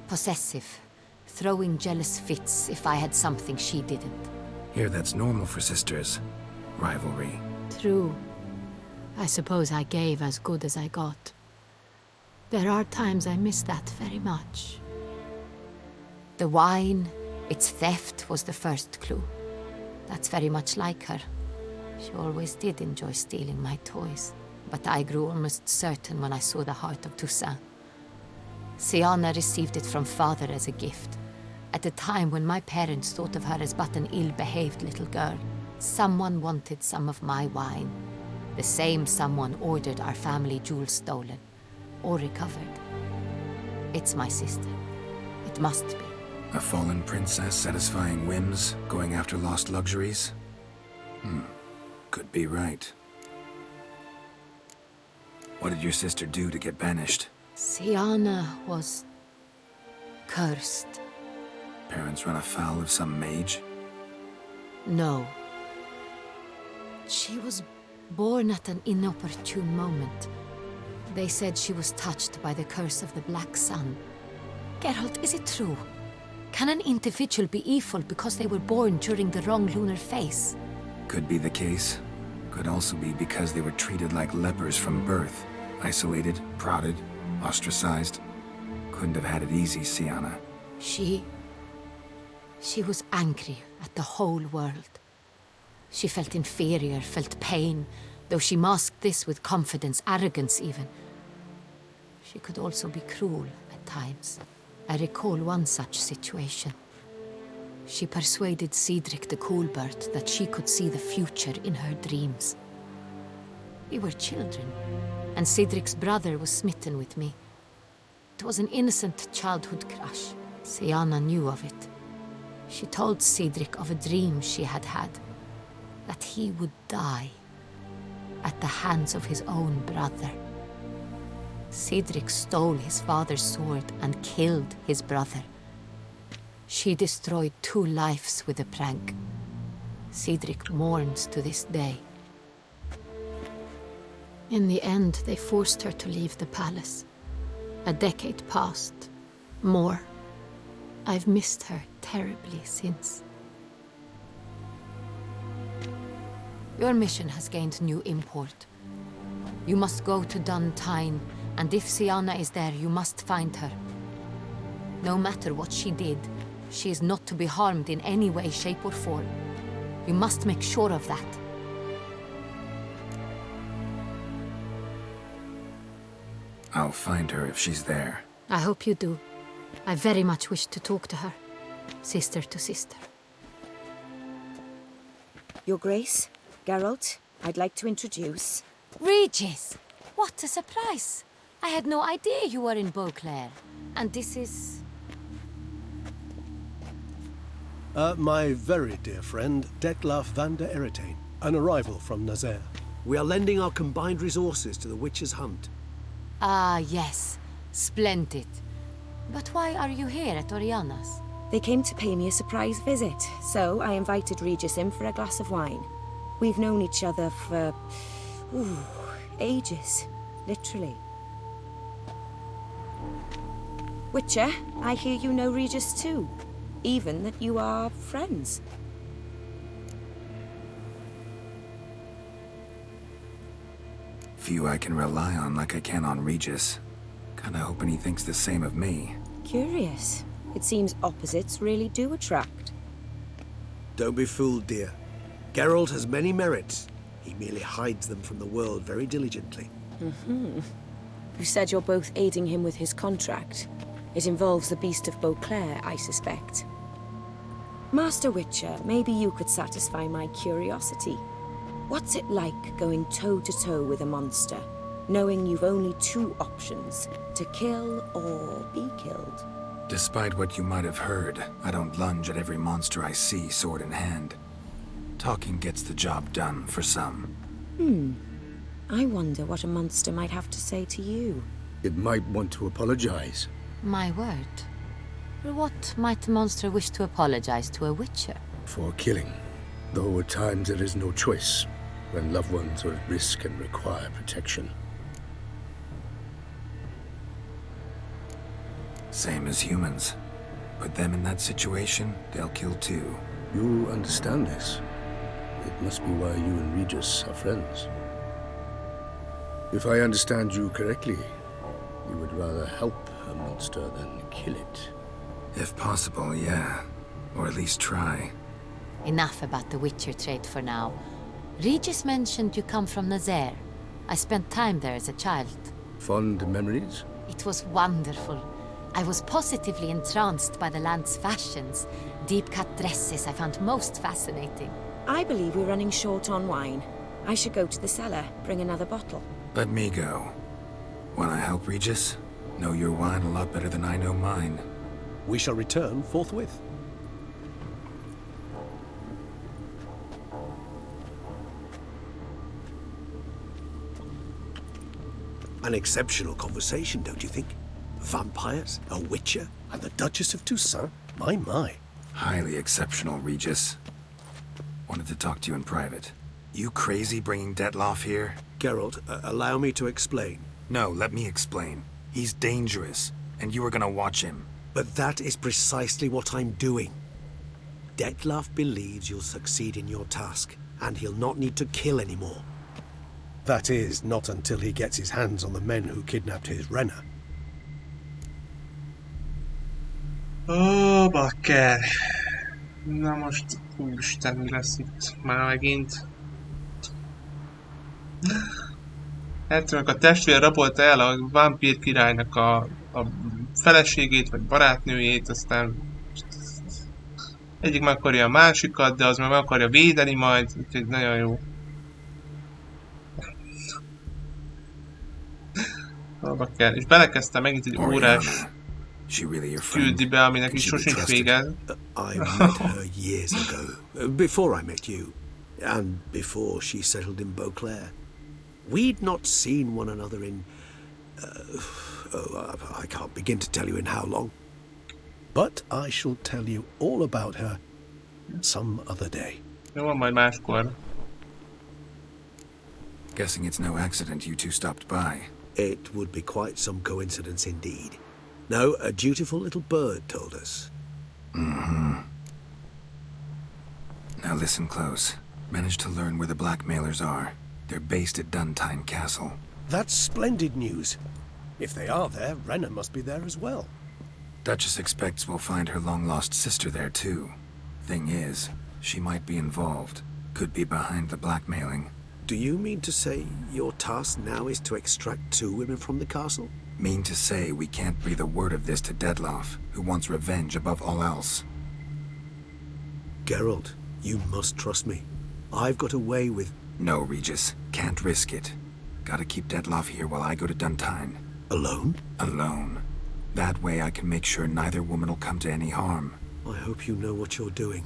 possessive, throwing jealous fits if I had something she didn't. Here, that's normal for sisters. Rivalry. True. I suppose I gave as good as I got. There are times I miss that very much. The wine, its theft, was the first clue. That's very much like her. She always did enjoy stealing my toys, but I grew almost certain when I saw the heart of Toussaint. Siana received it from father as a gift. At a time when my parents thought of her as but an ill-behaved little girl, someone wanted some of my wine. The same someone ordered our family jewels stolen, or recovered. It's my sister. It must be. A fallen princess satisfying whims, going after lost luxuries? Could be right. What did your sister do to get banished? Siana was cursed. Parents run afoul of some mage? No. She was born at an inopportune moment. They said she was touched by the curse of the Black Sun. Geralt, is it true? Can an individual be evil because they were born during the wrong lunar phase? Could be the case. Could also be because they were treated like lepers from birth. Isolated, prodded, ostracized. Couldn't have had it easy, Siana. She was angry at the whole world. She felt inferior, felt pain, though she masked this with confidence, arrogance even. She could also be cruel at times. I recall one such situation. She persuaded Cedric the Coolbird that she could see the future in her dreams. We were children, and Cedric's brother was smitten with me. It was an innocent childhood crush. Siana knew of it. She told Cedric of a dream she had had, that he would die at the hands of his own brother. Cedric stole his father's sword and killed his brother. She destroyed 2 lives with a prank. Cedric mourns to this day. In the end, they forced her to leave the palace. A decade passed. More. I've missed her terribly since. Your mission has gained new import. You must go to Dun Tyne, and if Siana is there, you must find her. No matter what she did, She is not to be harmed in any way, shape or form. You must make sure of that. I'll find her if she's there. I hope you do. I very much wish to talk to her. Sister to sister. Your Grace, Geralt, I'd like to introduce... Regis! What a surprise! I had no idea you were in Beauclair. And this is... My very dear friend, Detlef van der Eretain, an arrival from Nazaire. We are lending our combined resources to the Witcher's hunt. Ah, yes. Splendid. But why are you here at Oriana's? They came to pay me a surprise visit, so I invited Regis in for a glass of wine. We've known each other for... ages. Literally. Witcher, I hear you know Regis too. Even that you are friends. Few I can rely on like I can on Regis. Kinda hoping he thinks the same of me. Curious. It seems opposites really do attract. Don't be fooled, dear. Geralt has many merits. He merely hides them from the world very diligently. You said you're both aiding him with his contract. It involves the Beast of Beauclair, I suspect. Master Witcher, maybe you could satisfy my curiosity. What's it like going toe-to-toe with a monster, knowing you've only two options, to kill or be killed? Despite what you might have heard, I don't lunge at every monster I see sword in hand. Talking gets the job done for some. I wonder what a monster might have to say to you. It might want to apologize. My word. What might a monster wish to apologize to a witcher? For killing. Though at times there is no choice, when loved ones are at risk and require protection. Same as humans. Put them in that situation, they'll kill too. You understand this. It must be why you and Regis are friends. If I understand you correctly, you would rather help a monster than kill it. If possible, yeah. Or at least try. Enough about the Witcher trait for now. Regis mentioned you come from Nazaire. I spent time there as a child. Fond memories? It was wonderful. I was positively entranced by the land's fashions. Deep-cut dresses I found most fascinating. I believe we're running short on wine. I should go to the cellar, bring another bottle. Let me go. Wanna help, Regis? Know your wine a lot better than I know mine. We shall return forthwith. An exceptional conversation, don't you think? Vampires, a witcher, And the Duchess of Toussaint? My. Highly exceptional, Regis. Wanted to talk to you in private. You crazy bringing Detlef here? Geralt, allow me to explain. No, let me explain. He's dangerous, and you are gonna watch him. But that is precisely what I'm doing. Detlef believes you'll succeed in your task, and he'll not need to kill anymore. That is, not until he gets his hands on the men who kidnapped his Renna. Ó, bakker. Na most, úristen, mi lesz itt már megint? Hercegnek a testvér rabolta el a vámpír királynak a feleségét, vagy barátnőjét, aztán egyik meg akarja a másikat, de az meg akarja védeni majd, úgyhogy nagyon jó. Ó, bakker. És belekezdtem megint egy órás küldi be, aminek is sosincs vége. I met her years ago, before I met you, and before she settled in Beauclair. We'd not seen one another in... I can't begin to tell you in how long. But I shall tell you all about her some other day. Jó, majd máskor. Guessing it's no accident you two stopped by. It would be quite some coincidence indeed. No, a dutiful little bird told us. Now listen close. Managed to learn where the blackmailers are. They're based at Duntine Castle. That's splendid news. If they are there, Renna must be there as well. Duchess expects we'll find her long-lost sister there too. Thing is, she might be involved. Could be behind the blackmailing. Do you mean to say your task now is to extract 2 women from the castle? Mean to say we can't breathe a word of this to Dettlaff, who wants revenge above all else. Geralt, you must trust me. I've got a way with... No, Regis. Can't risk it. Gotta keep Dettlaff here while I go to Duntine. Alone? Alone. That way I can make sure neither woman will come to any harm. I hope you know what you're doing.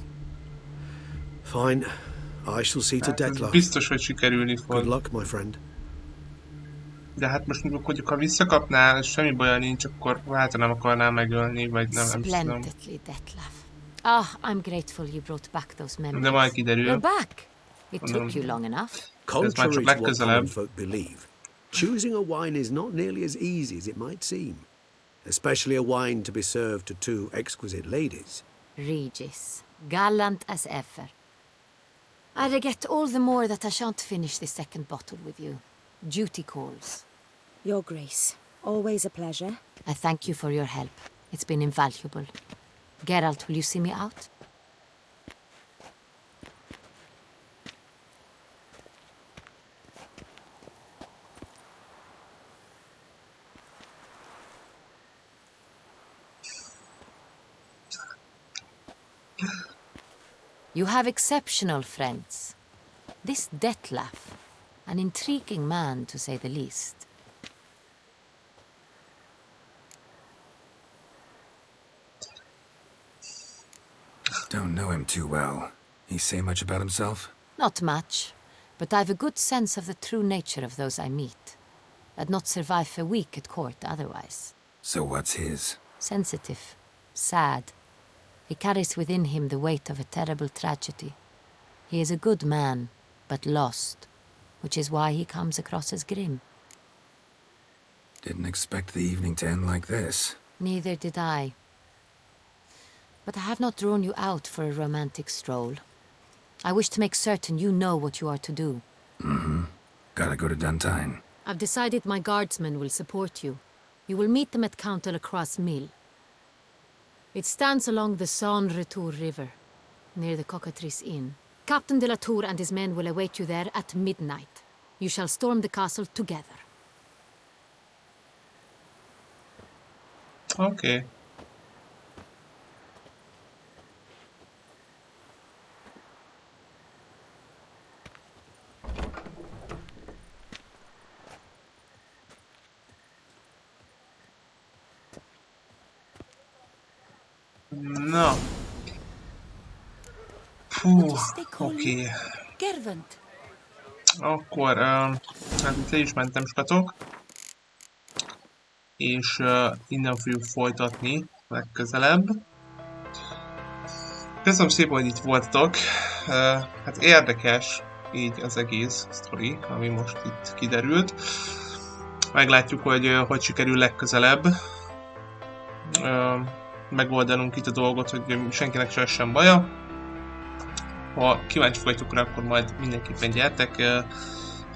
Fine. I shall see to Dettlaff. Biztos, hogy sikerülni fog. Good luck, my friend. De hát most mondjuk, ha visszakapnál, semmi baja nincs, akkor hát nem akarná megölni, vagy nem tudom. Splendidly, Dettlaff. Ah, I'm grateful you brought back those memories. De majd kiderül. You're back. It took you long enough. Contrary to what common folk believe, choosing a wine is not nearly as easy as it might seem. Especially a wine to be served to 2 exquisite ladies. Regis, gallant as ever. I regret all the more that I shan't finish the second bottle with you. Duty calls. Your Grace, always a pleasure. I thank you for your help. It's been invaluable. Geralt, will you see me out? You have exceptional friends. This Dettlaff, an intriguing man to say the least. Don't know him too well. He say much about himself? Not much, but I've a good sense of the true nature of those I meet. I'd not survive a week at court otherwise. So what's his? Sensitive, sad. He carries within him the weight of a terrible tragedy. He is a good man, but lost, which is why he comes across as grim. Didn't expect the evening to end like this. Neither did I. But I have not drawn you out for a romantic stroll. I wish to make certain you know what you are to do. Mm-hmm. Gotta go to Duntine. I've decided my guardsmen will support you. You will meet them at Count Delacroix' mill. It stands along the Saône-Retour River, near the Cockatrice Inn. Captain de la Tour and his men will await you there at midnight. You shall storm the castle together. Okay. Na. Fú, oké. Akkor, hát itt le is mentem, skatok. És innen fogjuk folytatni legközelebb. Köszönöm szépen, hogy itt voltatok. Hát érdekes így az egész sztori, ami most itt kiderült. Meglátjuk, hogy sikerül legközelebb megoldanunk itt a dolgot, hogy senkinek sem baja. Ha kíváncsi vagytok rá, akkor majd mindenképpen gyertek.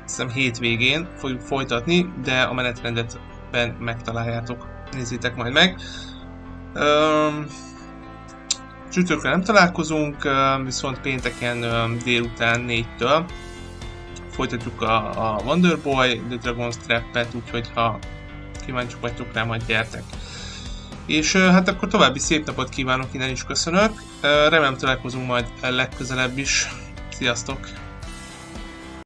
Hiszem hétvégén fogjuk folytatni, de a menetrendet megtaláljátok. Nézzétek majd meg. Csütörtökön nem találkozunk, viszont pénteken délután 4-től folytatjuk a Wonderboy, The Dragon's Trap-et, úgyhogy ha kíváncsi vagytok rá, majd gyertek. És hát akkor további szép napot kívánok, innen is köszönök. Remélem találkozunk majd legközelebb is. Sziasztok!